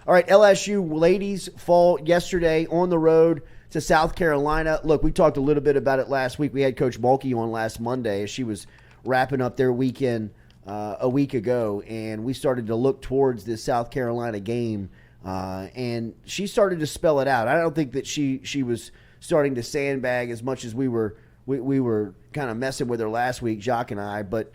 All right, LSU ladies fall yesterday on the road to South Carolina. Look, we talked a little bit about it last week. We had Coach Mulkey on last Monday as she was wrapping up their weekend a week ago, and we started to look towards this South Carolina game, and she started to spell it out. I don't think that she was starting to sandbag as much as we were kind of messing with her last week, Jacques and I, but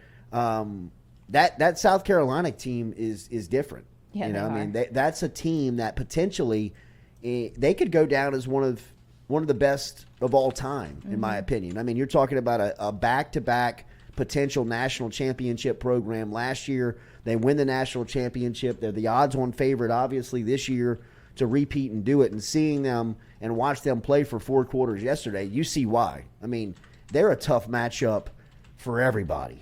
that South Carolina team is different. Yeah, you know, I mean, that's a team that potentially they could go down as one of the best of all time, in my opinion. I mean, you're talking about a back-to-back potential national championship program. Last year, they win the national championship. They're the odds-on favorite, obviously, this year to repeat and do it. And seeing them and watch them play for 4 quarters yesterday, you see why. I mean, they're a tough matchup for everybody.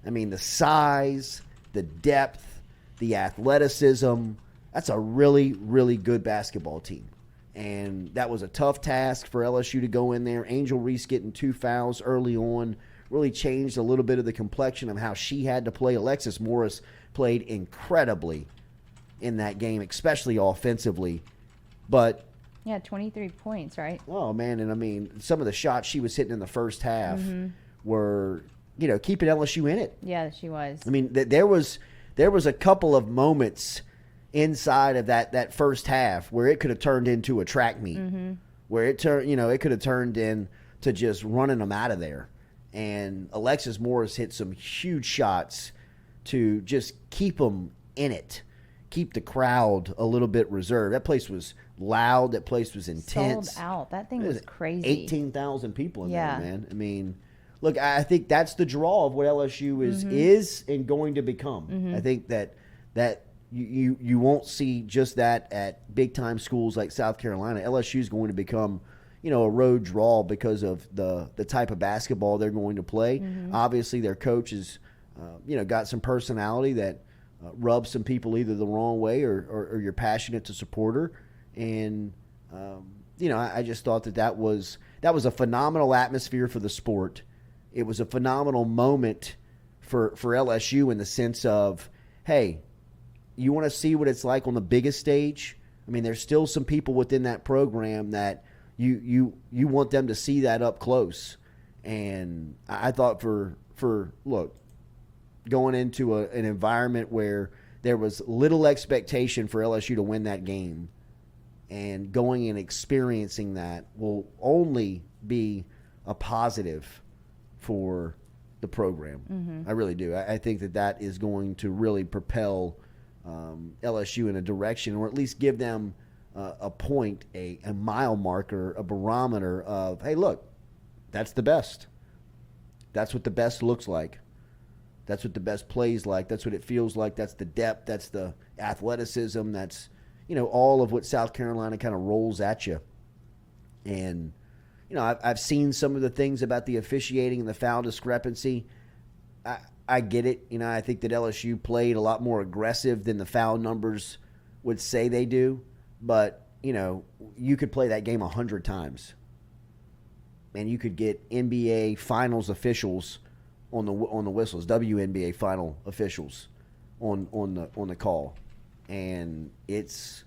I mean, the size, the depth, the athleticism, that's a really, really good basketball team. And that was a tough task for LSU to go in there. Angel Reese getting 2 fouls early on really changed a little bit of the complexion of how she had to play. Alexis Morris played incredibly in that game, especially offensively. But yeah, 23 points, right? oh, man, and I mean, some of the shots she was hitting in the first half were, you know, keeping LSU in it. Yeah, she was. I mean, there was a couple of moments inside of that first half where it could have turned into a track meet, where it could have turned into just running them out of there. And Alexis Morris hit some huge shots to just keep them in it, keep the crowd a little bit reserved. That place was loud. That place was intense. Sold out. That thing was crazy. 18,000 people in there, man. I mean, look, I think that's the draw of what LSU is and going to become. I think that you won't see just that at big-time schools like South Carolina. LSU is going to become, you know, a road draw because of the type of basketball they're going to play. Obviously, their coach has, got some personality that rubs some people either the wrong way or you're passionate to support her. And, I just thought that was a phenomenal atmosphere for the sport. It was a phenomenal moment for LSU in the sense of, hey, you want to see what it's like on the biggest stage? I mean, there's still some people within that program that you want them to see that up close. And I thought look, going into an environment where there was little expectation for LSU to win that game and going and experiencing that will only be a positive for the program. I really do. I think that is going to really propel LSU in a direction, or at least give them a point, a mile marker, a barometer of, hey, look, that's the best. That's what the best looks like. That's what the best plays like. That's what it feels like. That's the depth. That's the athleticism. That's, all of what South Carolina kind of rolls at you. And, I've seen some of the things about the officiating and the foul discrepancy. I get it. I think that LSU played a lot more aggressive than the foul numbers would say they do. But, you could play that game 100 times. And you could get NBA Finals officials on the whistles, WNBA final officials on the call. And it's,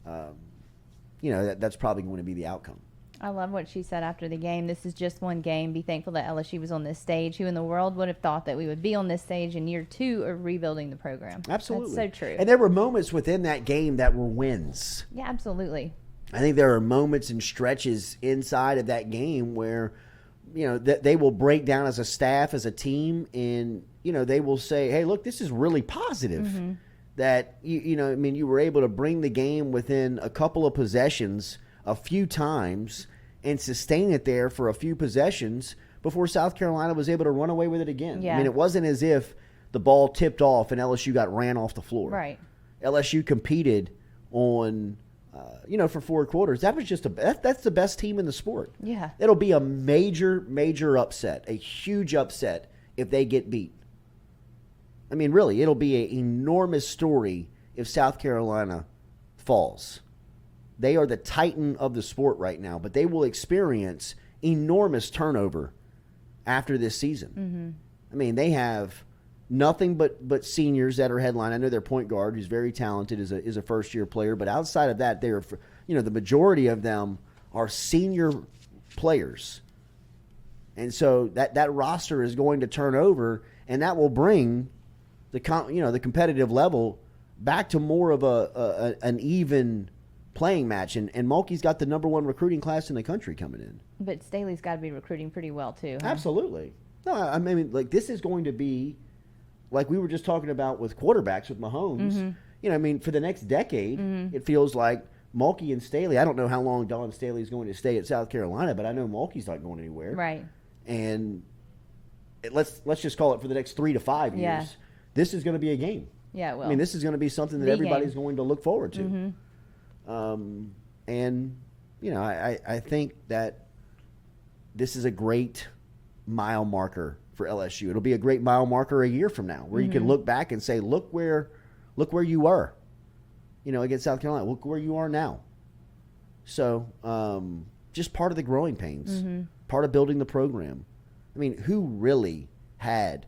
that's probably going to be the outcome. I love what she said after the game. This is just one game. Be thankful that LSU was on this stage. Who in the world would have thought that we would be on this stage in year 2 of rebuilding the program? Absolutely. That's so true. And there were moments within that game that were wins. Yeah, absolutely. I think there are moments and stretches inside of that game where, that they will break down as a staff, as a team, and, they will say, hey, look, this is really positive. That, you were able to bring the game within a couple of possessions a few times and sustain it there for a few possessions before South Carolina was able to run away with it again. Yeah. I mean, it wasn't as if the ball tipped off and LSU got ran off the floor. Right. LSU competed on, for 4 quarters. That was just that's the best team in the sport. Yeah. It'll be a major, major upset, a huge upset if they get beat. I mean, really, it'll be an enormous story if South Carolina falls. They are the titan of the sport right now, but they will experience enormous turnover after this season. I mean, they have nothing but seniors that are headline. I know their point guard, who's very talented, is a first-year player. But outside of that, they're, the majority of them are senior players. And so that roster is going to turn over, and that will bring the competitive level back to more of an even playing match. And Mulkey's got the number 1 recruiting class in the country coming in. But Staley's got to be recruiting pretty well too. Huh? Absolutely. No, I mean, like, this is going to be like we were just talking about with quarterbacks with Mahomes. Mm-hmm. I mean, for the next decade, it feels like Mulkey and Staley. I don't know how long Dawn Staley is going to stay at South Carolina, but I know Mulkey's not going anywhere. Right. And let's just call it for the next 3 to 5 years. Yeah. This is going to be a game. Yeah, well. I mean, this is going to be something that everybody's going to look forward to. Mm-hmm. And, I think that this is a great mile marker for LSU. It'll be a great mile marker a year from now where you can look back and say, look where you were, against South Carolina. Look where you are now. So just part of the growing pains, part of building the program. I mean, who really had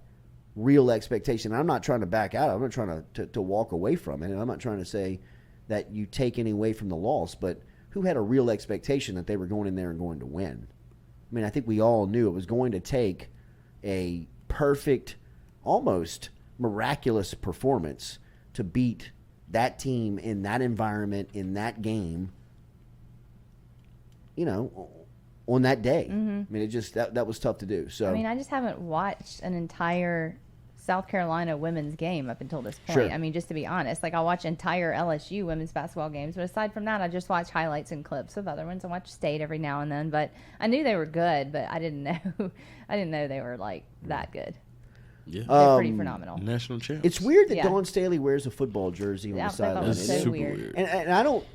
real expectation? I'm not trying to back out. I'm not trying to walk away from it. And I'm not trying to say that you take any away from the loss, but who had a real expectation that they were going in there and going to win? I mean, I think we all knew it was going to take a perfect, almost miraculous performance to beat that team in that environment, in that game, on that day. I mean, it just that was tough to do. So I mean, I just haven't watched an entire South Carolina women's game up until this point. Sure. I mean, just to be honest, like I watch entire LSU women's basketball games, but aside from that, I just watch highlights and clips of other ones. I watch State every now and then, but I knew they were good, but I didn't know they were like that good. Yeah, they're pretty phenomenal. National champs. It's weird that Dawn Staley wears a football jersey on the sideline. That's so weird. And I don't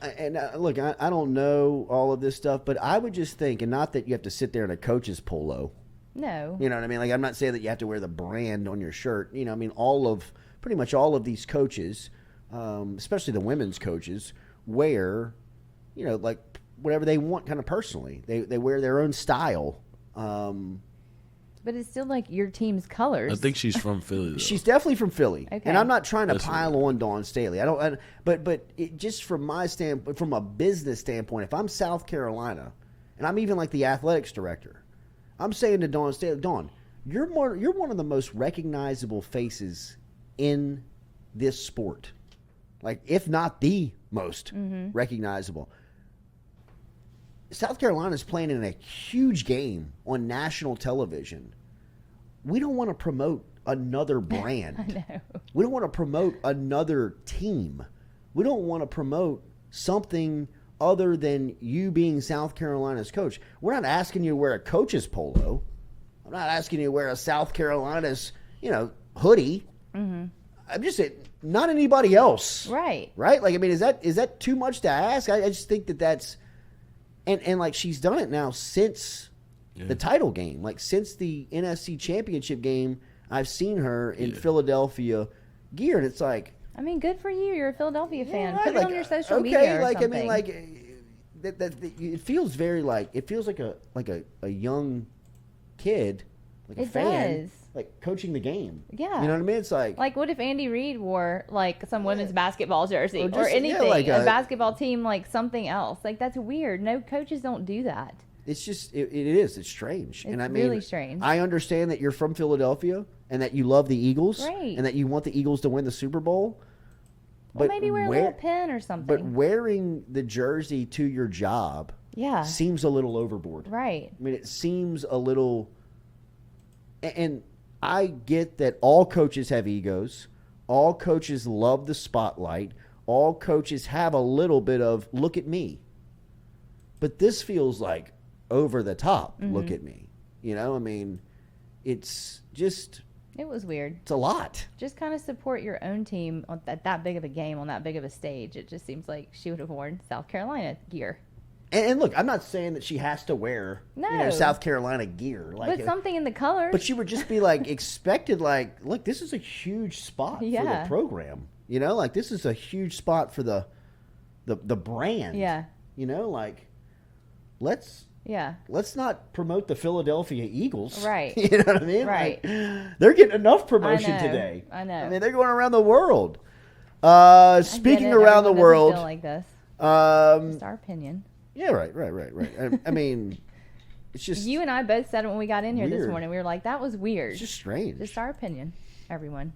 look. I don't know all of this stuff, but I would just think, and not that you have to sit there in a coach's polo. No. You know what I mean? Like, I'm not saying that you have to wear the brand on your shirt. I mean, pretty much all of these coaches, especially the women's coaches, wear, like whatever they want kind of personally. They wear their own style. But it's still like your team's colors. I think she's from Philly, though. She's definitely from Philly. Okay. And I'm not trying to pile on Dawn Staley. But just from my standpoint, from a business standpoint, if I'm South Carolina, and I'm even like the athletics director, I'm saying to Dawn Staley, Dawn, you're one of the most recognizable faces in this sport. Like, if not the most recognizable. South Carolina's playing in a huge game on national television. We don't want to promote another brand. I know. We don't want to promote another team. We don't want to promote something other than you being South Carolina's coach. We're not asking you to wear a coach's polo. I'm not asking you to wear a South Carolina's, hoodie. I'm just saying, not anybody else. Right. Right? Like, I mean, is that too much to ask? I just think that's and like, she's done it now since the title game. Like, since the NFC Championship game, I've seen her in Philadelphia gear, and it's like, I mean, good for you. You're a Philadelphia fan. Right, Put it on your social okay, media or like, something. I mean, like, it feels very like a young kid, like a fan, does. like coaching the game. Yeah. You know what I mean? It's like what if Andy Reid wore like some women's basketball jersey Or or, just- anything, like a a- basketball team, like something else? Like, that's weird. No, coaches don't do that. it's just it is. It's strange. It's and I mean, really strange. I understand that you're from Philadelphia and that you love the Eagles, Right. and that you want the Eagles to win the Super Bowl. Well, maybe wear a little pin or something. But wearing the jersey to your job yeah. seems a little overboard. Right. I mean, it seems a little. And I get that all coaches have egos. All coaches love the spotlight. All coaches have a little bit of, look at me. But this feels like over the top, look at me. I mean, it's just. It was weird. It's a lot. Just kind of support your own team at that big of a game on that big of a stage. It just seems like she would have worn South Carolina gear. And look, I'm not saying that she has to wear No. South Carolina gear. But something in the colors. But she would just be like expected, like, look, this is a huge spot for the program. Like, this is a huge spot for the brand. Yeah. Like, let's Yeah. let's not promote the Philadelphia Eagles. Right. You know what I mean? Right. Like, they're getting enough promotion I know. today. I know. I mean, they're going around the world. I Speaking get it. around the Everyone doesn't world. feel like this. Just our opinion. Yeah, right. I mean, it's just You and I both said it when we got in here this weird. morning. We were like, that was weird. It's just strange. Just our opinion, everyone.